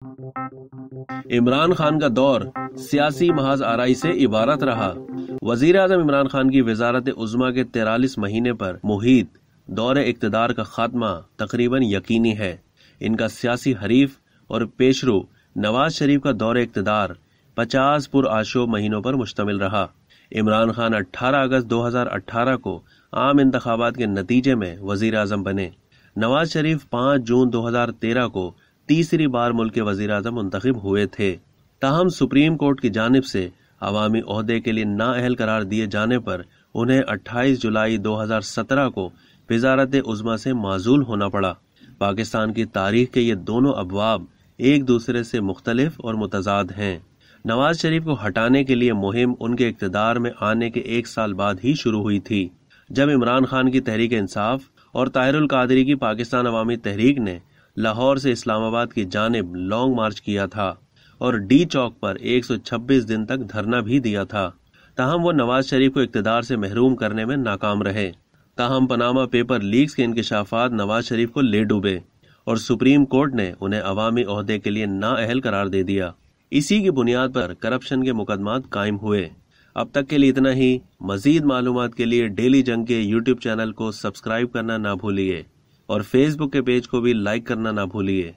इमरान खान का दौर सियासी महाज आराई से इबारत रहा। वजीर आजम इमरान खान की वजारत उज़्मा के 43 महीने पर मुहीत दौर इक़्तिदार का खात्मा तकरीबन यकीनी है। इनका सियासी हरीफ और पेशरू नवाज शरीफ का दौर इक़्तिदार 50 पुरआशोब महीनों पर मुश्तमिल रहा। इमरान खान 18 अगस्त 2018 को आम इंतखाबात के नतीजे में वजीर आजम बने। नवाज शरीफ 5 जून 2013 को तीसरी बार मुल्क के वजीर आजम मुंतखब हुए थे। ताहम सुप्रीम कोर्ट की जानिब से अवामी ओहदे के लिए नाअहल करार दिए जाने पर उन्हें 28 जुलाई 2017 को वजारत उज़्मा से माजूल होना पड़ा। पाकिस्तान की तारीख के ये दोनों अबवाब एक दूसरे से मुख्तलिफ और मुतजाद हैं। नवाज शरीफ को हटाने के लिए मुहिम उनके इक़्तिदार में आने के 1 साल बाद ही शुरू हुई थी, जब इमरान खान की तहरीक इंसाफ और ताहिरुल कादरी की पाकिस्तान अवामी तहरीक ने लाहौर से इस्लामाबाद की जानिब लॉन्ग मार्च किया था और डी चौक पर 126 दिन तक धरना भी दिया था। ताहम वो नवाज शरीफ को इक़्तिदार से महरूम करने में नाकाम रहे। ताहम पनामा पेपर लीक्स के इंकशाफात नवाज शरीफ को ले डूबे और सुप्रीम कोर्ट ने उन्हें अवामी ओहदे के लिए नाअहल करार दे दिया। इसी की बुनियाद पर करप्शन के मुकदमात कायम हुए। अब तक के लिए इतना ही। मजीद मालूमात के लिए डेली जंग के यूट्यूब चैनल को सब्सक्राइब करना ना भूलिए और फेसबुक के पेज को भी लाइक करना ना भूलिए।